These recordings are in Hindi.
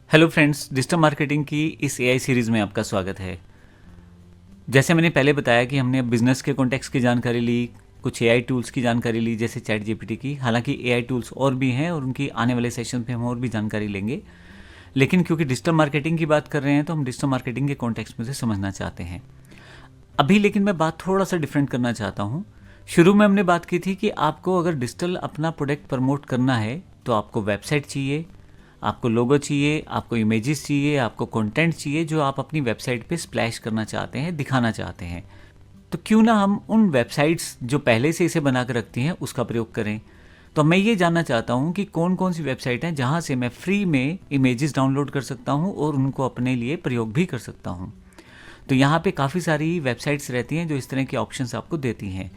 हेलो फ्रेंड्स, डिजिटल मार्केटिंग की इस एआई सीरीज़ में आपका स्वागत है। जैसे मैंने पहले बताया कि हमने बिज़नेस के कॉन्टेक्स्ट की जानकारी ली, कुछ एआई टूल्स की जानकारी ली जैसे चैट जीपीटी की। हालांकि एआई टूल्स और भी हैं और उनकी आने वाले सेशन पे हम और भी जानकारी लेंगे, लेकिन क्योंकि डिजिटल मार्केटिंग की बात कर रहे हैं तो हम डिजिटल मार्केटिंग के कॉन्टेक्स्ट में से समझना चाहते हैं अभी। लेकिन मैं बात थोड़ा सा डिफरेंट करना चाहता हूँ। शुरू में हमने बात की थी कि आपको अगर डिजिटल अपना प्रोडक्ट प्रमोट करना है तो आपको वेबसाइट चाहिए, आपको लोगो चाहिए, आपको इमेजेस चाहिए, आपको कंटेंट चाहिए जो आप अपनी वेबसाइट पे स्प्लैश करना चाहते हैं, दिखाना चाहते हैं। तो क्यों ना हम उन वेबसाइट्स जो पहले से इसे बना कर रखती हैं उसका प्रयोग करें। तो मैं ये जानना चाहता हूँ कि कौन कौन सी वेबसाइट हैं जहाँ से मैं फ्री में इमेजेस डाउनलोड कर सकता हूँ और उनको अपने लिए प्रयोग भी कर सकता हूँ। तो यहाँ पे काफ़ी सारी वेबसाइट्स रहती हैं जो इस तरह के ऑप्शंस आपको देती हैं।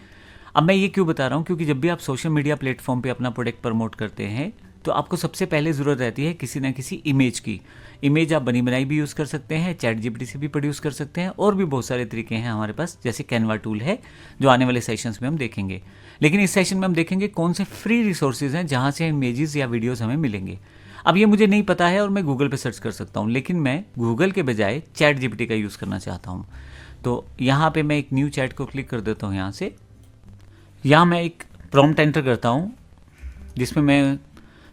अब मैं ये क्यों बता रहा हूँ, क्योंकि जब भी आप सोशल मीडिया प्लेटफॉर्म पे अपना प्रोडक्ट प्रमोट करते हैं तो आपको सबसे पहले ज़रूरत रहती है किसी न किसी इमेज की। इमेज आप बनी बनाई भी यूज़ कर सकते हैं, चैट जीपीटी से भी प्रोड्यूस कर सकते हैं, और भी बहुत सारे तरीके हैं हमारे पास, जैसे कैनवा टूल है जो आने वाले सेशंस में हम देखेंगे। लेकिन इस सेशन में हम देखेंगे कौन से फ्री रिसोर्सेज हैं जहाँ से इमेजेस या वीडियोज़ हमें मिलेंगे। अब ये मुझे नहीं पता है और मैं गूगल पे सर्च कर सकता हूँ, लेकिन मैं गूगल के बजाय चैट जीपीटी का यूज़ करना चाहता हूँ। तो यहाँ पे मैं एक न्यू चैट को क्लिक कर देता हूँ। यहाँ मैं एक प्रॉम्प्ट एंटर करता हूँ जिसमें मैं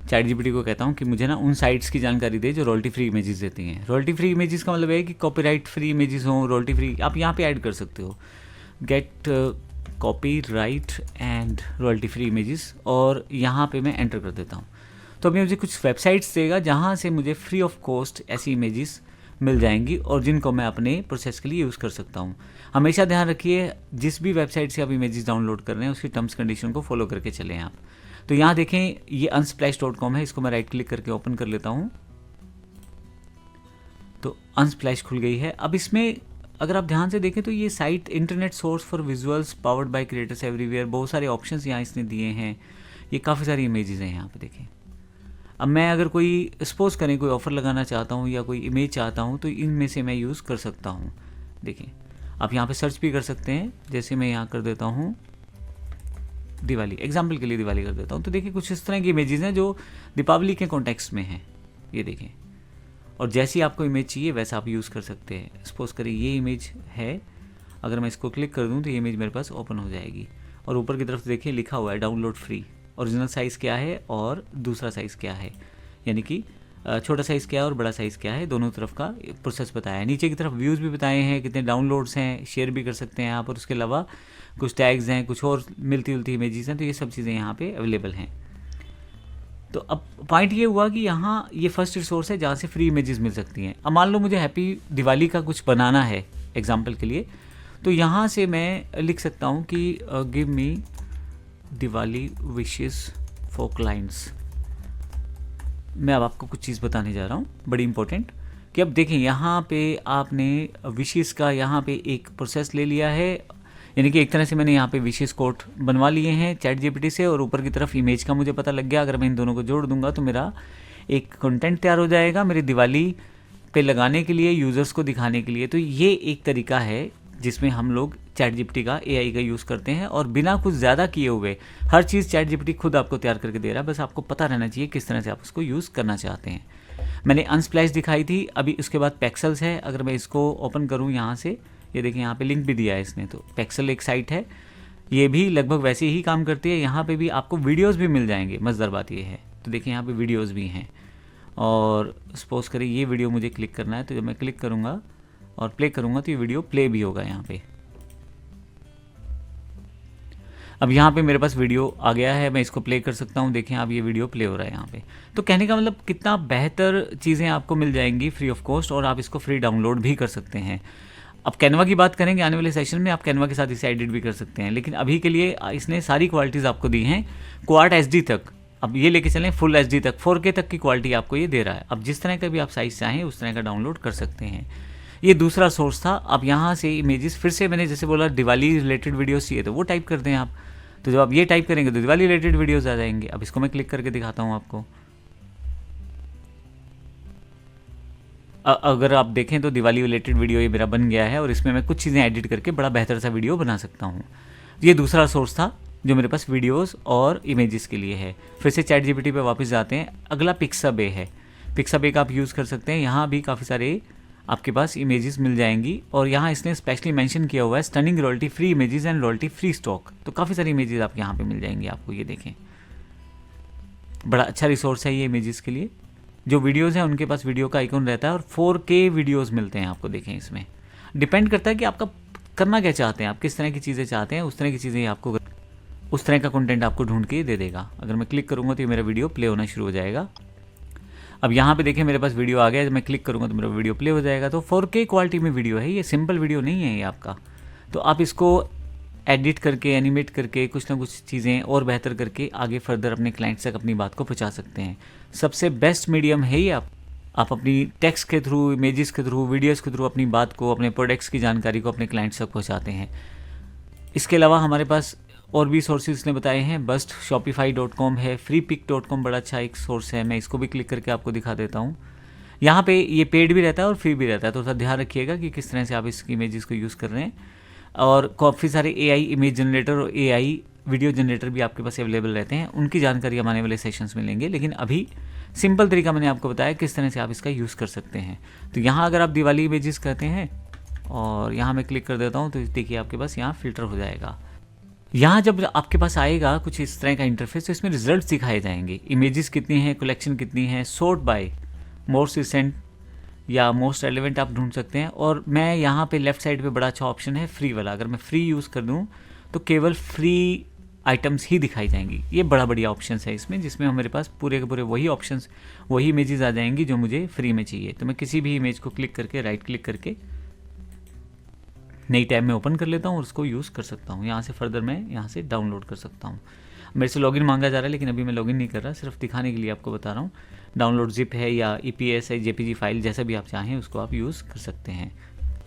चैट जीपीटी को कहता हूँ कि मुझे ना उन साइट्स की जानकारी दे जो रॉयल्टी फ्री इमेजेस देती हैं। रॉयल्टी फ्री इमेजेस का मतलब है कि कॉपीराइट फ्री इमेजेस हों, रॉयल्टी फ्री। आप यहाँ पे ऐड कर सकते हो get copyright and royalty free images, और यहाँ पे मैं एंटर कर देता हूँ। तो अभी मुझे कुछ वेबसाइट्स देगा जहाँ से मुझे फ्री ऑफ कॉस्ट ऐसी इमेजेस मिल जाएंगी और जिनको मैं अपने प्रोसेस के लिए यूज़ कर सकता हूँ। हमेशा ध्यान रखिए, जिस भी वेबसाइट से आप इमेजेस डाउनलोड कर रहे हैं उसकी टर्म्स कंडीशन को फॉलो करके चलें आप। तो यहाँ देखें, ये unsplash.com है, इसको मैं राइट क्लिक करके ओपन कर लेता हूँ। तो अनस्प्लैश खुल गई है। अब इसमें अगर आप ध्यान से देखें तो ये site internet source for visuals powered by creators everywhere, बहुत सारे ऑप्शंस यहाँ इसने दिए हैं। ये काफ़ी सारी इमेजेस हैं यहाँ पे देखें। अब मैं अगर कोई सपोज करें कोई ऑफ़र लगाना चाहता हूँ या कोई इमेज चाहता हूँ तो इनमें से मैं यूज़ कर सकता हूँ। देखें, आप यहाँ पे सर्च भी कर सकते हैं। जैसे मैं यहाँ कर देता हूँ दिवाली, एग्जाम्पल के लिए दिवाली कर देता हूँ, तो देखिए कुछ इस तरह की इमेजेस हैं जो दीपावली के कॉन्टेक्स्ट में हैं। ये देखें, और जैसी आपको इमेज चाहिए वैसा आप यूज़ कर सकते हैं। सपोज करें ये इमेज है, अगर मैं इसको क्लिक कर दूँ तो ये इमेज मेरे पास ओपन हो जाएगी, और ऊपर की तरफ देखिए लिखा हुआ है डाउनलोड फ्री। ओरिजिनल साइज़ क्या है और दूसरा साइज़ क्या है, यानी कि छोटा साइज़ क्या है और बड़ा साइज़ क्या है, दोनों तरफ का प्रोसेस बताया है। नीचे की तरफ व्यूज़ भी बताए हैं, कितने डाउनलोड्स हैं, शेयर भी कर सकते हैं आप, और उसके अलावा कुछ टैग्स हैं, कुछ और मिलती जुलती इमेजेस हैं। तो ये सब चीज़ें यहाँ पे अवेलेबल हैं। तो अब पॉइंट ये हुआ कि यहाँ ये फर्स्ट रिसोर्स है जहाँ से फ्री इमेजेस मिल सकती हैं। अब मान लो मुझे हैप्पी दिवाली का कुछ बनाना है एग्जाम्पल के लिए, तो यहाँ से मैं लिख सकता हूँ कि give me Diwali wishes for clients. मैं अब आपको कुछ चीज़ बताने जा रहा हूँ बड़ी इंपॉर्टेंट, कि अब देखें यहाँ पे आपने विशेस का यहाँ पे एक प्रोसेस ले लिया है, यानी कि एक तरह से मैंने यहाँ पे विशेस कोड बनवा लिए हैं चैट जीपीटी से, और ऊपर की तरफ इमेज का मुझे पता लग गया। अगर मैं इन दोनों को जोड़ दूंगा तो मेरा एक कंटेंट तैयार हो जाएगा मेरी दिवाली पे लगाने के लिए, यूज़र्स को दिखाने के लिए। तो ये एक तरीका है जिसमें हम लोग चैट जीपीटी का, एआई का यूज़ करते हैं, और बिना कुछ ज़्यादा किए हुए हर चीज़ चैट जीपीटी खुद आपको तैयार करके दे रहा है। बस आपको पता रहना चाहिए किस तरह से आप उसको यूज़ करना चाहते हैं। मैंने अनस्प्लैश दिखाई थी, अभी उसके बाद पैक्सल्स है। अगर मैं इसको ओपन करूँ यहाँ से, ये देखिए यहाँ पे लिंक भी दिया है इसने। तो पैक्सल एक साइट है, ये भी लगभग वैसे ही काम करती है। यहाँ पे भी आपको वीडियोस भी मिल जाएंगे, मज़ेदार बात ये है। तो देखिए यहाँ पे वीडियोस भी हैं, और सपोज करें ये वीडियो मुझे क्लिक करना है, तो जब मैं क्लिक करूँगा और प्ले करूँगा तो ये वीडियो प्ले भी होगा यहाँ पे। अब यहाँ पे मेरे पास वीडियो आ गया है, मैं इसको प्ले कर सकता हूँ। देखें अब ये वीडियो प्ले हो रहा है यहाँ पे। तो कहने का मतलब कितना बेहतर चीज़ें आपको मिल जाएंगी फ्री ऑफ कॉस्ट, और आप इसको फ्री डाउनलोड भी कर सकते हैं। अब कैनवा की बात करेंगे आने वाले सेशन में, आप कैनवा के साथ इसे एडिट भी कर सकते हैं, लेकिन अभी के लिए इसने सारी क्वालिटीज़ आपको दी हैं, क्वाड एचडी तक। अब ये लेके चलें फुल एचडी तक, 4K तक की क्वालिटी आपको ये दे रहा है। अब जिस तरह का भी आप साइज़ चाहें उस तरह का डाउनलोड कर सकते हैं। ये दूसरा सोर्स था। अब यहाँ से इमेजेस, फिर से मैंने जैसे बोला दिवाली रिलेटेड वीडियोस चाहिए तो वो टाइप कर दें आप। तो जब आप ये टाइप करेंगे तो दिवाली रिलेटेड वीडियोस आ जाएंगे। अब इसको मैं क्लिक करके दिखाता हूँ आपको। अगर आप देखें तो दिवाली रिलेटेड वीडियो ये मेरा बन गया है, और इसमें मैं कुछ चीज़ें एडिट करके बड़ा बेहतर सा वीडियो बना सकता हूँ। ये दूसरा सोर्स था जो मेरे पास वीडियोस और इमेजेस के लिए है। फिर से चैट जीपीटी पे वापस जाते हैं। अगला पिक्साबे है। पिक्साबे का आप यूज़ कर सकते हैं। यहाँ भी काफ़ी सारे आपके पास इमेजेस मिल जाएंगी और यहाँ इसने स्पेशली मेंशन किया हुआ है stunning royalty free images and royalty free stock. तो काफ़ी सारी इमेजेस आप यहाँ पे मिल जाएंगी आपको, ये देखें। बड़ा अच्छा रिसोर्स है ये इमेजेस के लिए। जो वीडियोज़ हैं उनके पास वीडियो का आइकॉन रहता है और 4K वीडियोज़ मिलते हैं आपको, देखें। इसमें डिपेंड करता है कि आपका करना क्या चाहते हैं, आप किस तरह की चीज़ें चाहते हैं, उस तरह की चीज़ें आपको, उस तरह का कंटेंट आपको ढूंढ के दे देगा। अगर मैं क्लिक करूँगा तो ये मेरा वीडियो प्ले होना शुरू हो जाएगा। अब यहाँ पे देखें मेरे पास वीडियो आ गया, जब मैं क्लिक करूँगा तो मेरा वीडियो प्ले हो जाएगा। तो 4K क्वालिटी में वीडियो है, ये सिंपल वीडियो नहीं है ये आपका। तो आप इसको एडिट करके, एनिमेट करके, कुछ ना कुछ चीज़ें और बेहतर करके आगे फर्दर अपने क्लाइंट्स तक अपनी बात को पहुँचा सकते हैं। सबसे बेस्ट मीडियम है ये। आप अपनी टेक्स्ट के थ्रू, इमेजेस के थ्रू, वीडियोस के थ्रू अपनी बात को, अपने प्रोडक्ट्स की जानकारी को अपने क्लाइंट्स तक पहुँचाते हैं। इसके अलावा हमारे पास और भी सोर्सेज ने बताए हैं। बस्ट shopify.com है, freepik.com बड़ा अच्छा एक सोर्स है, मैं इसको भी क्लिक करके आपको दिखा देता हूँ। यहाँ पे ये पेड भी रहता है और फ्री भी रहता है, तो थोड़ा ध्यान रखिएगा कि किस तरह से आप इस इमेजेस को यूज़ कर रहे हैं। और काफ़ी सारे AI इमेज जनरेटर और AI वीडियो जनरेटर भी आपके पास अवेलेबल रहते हैं, उनकी जानकारी हम आने वाले सेशंस में लेंगे। लेकिन अभी सिंपल तरीका मैंने आपको बताया किस तरह से आप इसका यूज़ कर सकते हैं। तो यहाँ अगर आप दिवाली इमेजेस कहते हैं और यहाँ मैं क्लिक कर देता हूँ तो देखिए आपके पास यहाँ फ़िल्टर हो जाएगा। यहाँ जब आपके पास आएगा कुछ इस तरह का इंटरफेस, तो इसमें रिजल्ट्स दिखाए जाएंगे, इमेजेस कितनी हैं, कलेक्शन कितनी है, सॉर्ट बाय मोस्ट रिसेंट या मोस्ट रेलेवेंट आप ढूंढ सकते हैं। और मैं यहाँ पे लेफ्ट साइड पे बड़ा अच्छा ऑप्शन है फ्री वाला, अगर मैं फ्री यूज़ कर दूँ तो केवल फ्री आइटम्स ही दिखाई जाएंगी। ये बड़ा बढ़िया ऑप्शन है इसमें, जिसमें हमारे पास पूरे के पूरे वही ऑप्शंस, वही इमेजेस आ जाएंगी जो मुझे फ्री में चाहिए। तो मैं किसी भी इमेज को क्लिक करके, राइट क्लिक करके नई टैब में ओपन कर लेता हूँ और उसको यूज़ कर सकता हूँ। यहाँ से फर्दर मैं यहाँ से डाउनलोड कर सकता हूँ। मेरे से लॉगिन मांगा जा रहा है, लेकिन अभी मैं लॉगिन नहीं कर रहा, सिर्फ दिखाने के लिए आपको बता रहा हूँ। डाउनलोड जिप है या EPS है, JPG फाइल, जैसा भी आप चाहें उसको आप यूज़ कर सकते हैं।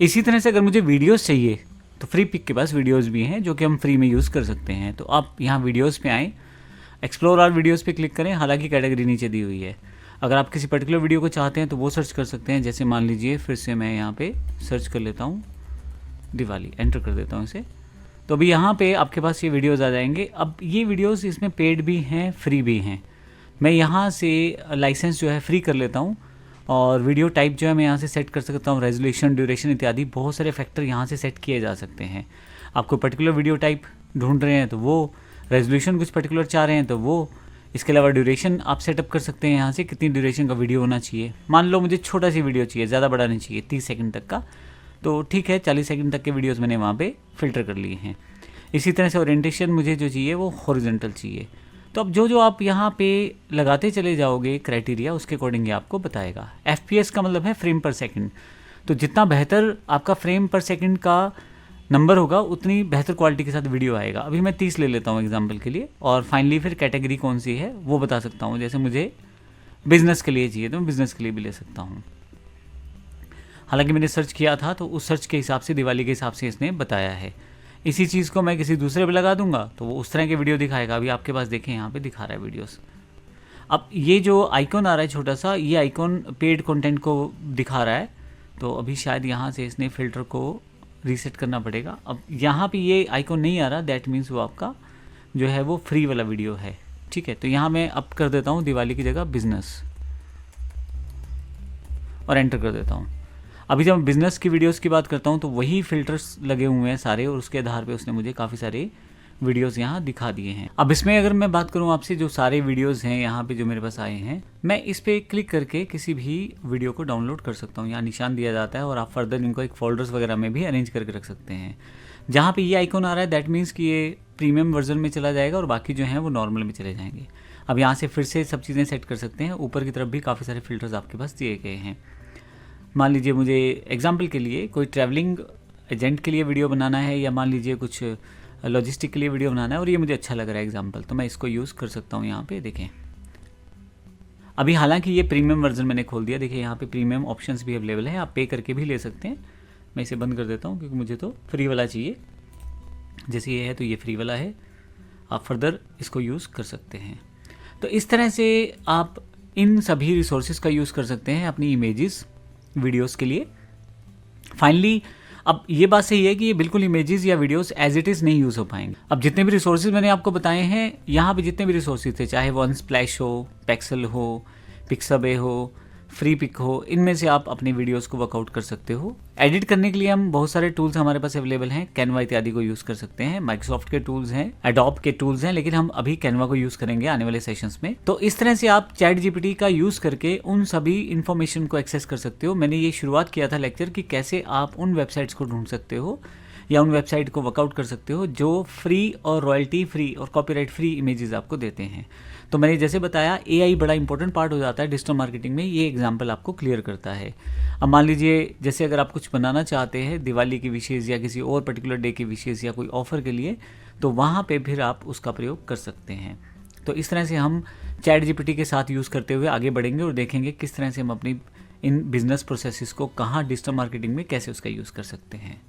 इसी तरह से अगर मुझे वीडियोज़ चाहिए तो फ्री पिक के पास वीडियोज़ भी हैं जो कि हम फ्री में यूज़ कर सकते हैं। तो आप यहाँ वीडियोज़ पे आएँ, एक्सप्लोर आवर वीडियोज़ पे क्लिक करें, हालांकि कैटेगरी नीचे दी हुई है। अगर आप किसी पर्टिकुलर वीडियो को चाहते हैं तो वो सर्च कर सकते हैं। जैसे मान लीजिए फिर से मैं यहाँ पे सर्च कर लेता हूँ दिवाली, एंटर कर देता हूँ इसे, तो अभी यहाँ पे आपके पास ये वीडियोज़ आ जाएंगे। अब ये वीडियोज़ इसमें पेड भी हैं, फ्री भी हैं। मैं यहाँ से लाइसेंस जो है फ्री कर लेता हूँ और वीडियो टाइप जो है मैं यहाँ से सेट कर सकता हूँ, रेजोल्यूशन, ड्यूरेशन इत्यादि बहुत सारे फैक्टर यहाँ से सेट किए जा सकते हैं। आपको पर्टिकुलर वीडियो टाइप ढूंढ रहे हैं तो वो, रेजोल्यूशन कुछ पर्टिकुलर चाह रहे हैं तो वो, इसके अलावा ड्यूरेशन आप सेटअप कर सकते हैं यहाँ से, कितनी ड्यूरेशन का वीडियो होना चाहिए। मान लो मुझे छोटा सी वीडियो चाहिए, ज़्यादा बड़ा नहीं चाहिए, 30 सेकंड तक का, तो ठीक है 40 सेकंड तक के वीडियोस मैंने वहाँ पे फ़िल्टर कर लिए हैं। इसी तरह से ओरिएंटेशन मुझे जो चाहिए वो हॉरिजॉन्टल चाहिए। तो अब जो आप यहाँ पे लगाते चले जाओगे क्राइटेरिया, उसके अकॉर्डिंग आपको बताएगा। FPS का मतलब है फ्रेम पर सेकंड, तो जितना बेहतर आपका फ्रेम पर सेकंड का नंबर होगा उतनी बेहतर क्वालिटी के साथ वीडियो आएगा। अभी मैं 30 ले लेता हूँ एग्जाम्पल के लिए, और फाइनली फिर कैटेगरी कौन सी है वो बता सकता हूँ। जैसे मुझे बिज़नेस के लिए चाहिए तो मैं बिज़नेस के लिए भी ले सकता हूँ। हालांकि मैंने सर्च किया था तो उस सर्च के हिसाब से, दिवाली के हिसाब से इसने बताया है। इसी चीज़ को मैं किसी दूसरे पे लगा दूंगा तो वो उस तरह के वीडियो दिखाएगा। अभी आपके पास देखें यहाँ पे दिखा रहा है वीडियोस। अब ये जो आइकॉन आ रहा है छोटा सा, ये आइकॉन पेड कंटेंट को दिखा रहा है, तो अभी शायद यहाँ से इसने फ़िल्टर को रीसेट करना पड़ेगा। अब यहाँ पे ये आइकॉन नहीं आ रहा, दैट मीन्स वो आपका जो है वो फ्री वाला वीडियो है। ठीक है, तो यहाँ मैं अप कर देता हूँ दिवाली की जगह बिज़नेस और एंटर कर देता हूँ। अभी जब बिज़नेस की वीडियोस की बात करता हूँ तो वही फ़िल्टर्स लगे हुए हैं सारे, और उसके आधार पे उसने मुझे काफ़ी सारे वीडियोस यहाँ दिखा दिए हैं। अब इसमें अगर मैं बात करूँ आपसे, जो सारे वीडियोस हैं यहाँ पे जो मेरे पास आए हैं, मैं इस पर क्लिक करके किसी भी वीडियो को डाउनलोड कर सकता हूँ। यहाँ निशान दिया जाता है और आप फर्दर इनको एक फोल्डर्स वगैरह में भी अरेंज करके रख सकते हैं। जहाँ पे ये आइकॉन आ रहा है दैट मीन्स कि ये प्रीमियम वर्जन में चला जाएगा और बाकी जो हैं वो नॉर्मल में चले जाएंगे। अब यहाँ से फिर से सब चीज़ें सेट कर सकते हैं। ऊपर की तरफ भी काफ़ी सारे फिल्टर्स आपके पास दिए गए हैं। मान लीजिए मुझे एग्जाम्पल के लिए कोई ट्रैवलिंग एजेंट के लिए वीडियो बनाना है, या मान लीजिए कुछ लॉजिस्टिक के लिए वीडियो बनाना है और ये मुझे अच्छा लग रहा है एग्जाम्पल, तो मैं इसको यूज़ कर सकता हूँ। यहाँ पे देखें, अभी हालांकि ये प्रीमियम वर्जन मैंने खोल दिया। देखिए यहाँ पे प्रीमियम ऑप्शंस भी अवेलेबल है, आप पे करके भी ले सकते हैं। मैं इसे बंद कर देता हूँ क्योंकि मुझे तो फ्री वाला चाहिए। जैसे ये है तो ये फ्री वाला है, आप फर्दर इसको यूज़ कर सकते हैं। तो इस तरह से आप इन सभी रिसोर्सेज का यूज़ कर सकते हैं अपनी इमेजेस वीडियोस के लिए। फाइनली अब ये बात सही है कि ये बिल्कुल इमेजेस या वीडियोस एज इट इज़ नहीं यूज़ हो पाएंगे। अब जितने भी रिसोर्सेज मैंने आपको बताए हैं, यहाँ पे जितने भी रिसोर्सेज थे, चाहे वो अनस्प्लैश हो, पेक्सल हो, पिक्साबे हो, फ्री पिक हो, इनमें से आप अपनी वीडियोस को वर्कआउट कर सकते हो। एडिट करने के लिए हम बहुत सारे टूल्स हमारे पास अवेलेबल हैं, कैनवा इत्यादि को यूज़ कर सकते हैं, माइक्रोसॉफ्ट के टूल्स हैं, एडोब के टूल्स हैं, लेकिन हम अभी कैनवा को यूज़ करेंगे आने वाले सेशंस में। तो इस तरह से आप चैट जीपीटी का यूज़ करके उन सभी इन्फॉर्मेशन को एक्सेस कर सकते हो। मैंने ये शुरुआत किया था लेक्चर कि कैसे आप उन वेबसाइट्स को ढूंढ सकते हो या उन वेबसाइट को वर्कआउट कर सकते हो जो फ्री और रॉयल्टी फ्री और कॉपीराइट फ्री इमेजेस आपको देते हैं। तो मैंने जैसे बताया एआई बड़ा इंपॉर्टेंट पार्ट हो जाता है डिजिटल मार्केटिंग में, ये एग्जांपल आपको क्लियर करता है। अब मान लीजिए जैसे अगर आप कुछ बनाना चाहते हैं दिवाली की विशेष या किसी और पर्टिकुलर डे की विशेष या कोई ऑफर के लिए, तो वहाँ पे फिर आप उसका प्रयोग कर सकते हैं। तो इस तरह से हम चैट जीपीटी के साथ यूज़ करते हुए आगे बढ़ेंगे और देखेंगे किस तरह से हम अपनी इन बिजनेस प्रोसेसेस को कहाँ डिजिटल मार्केटिंग में कैसे उसका यूज़ कर सकते हैं।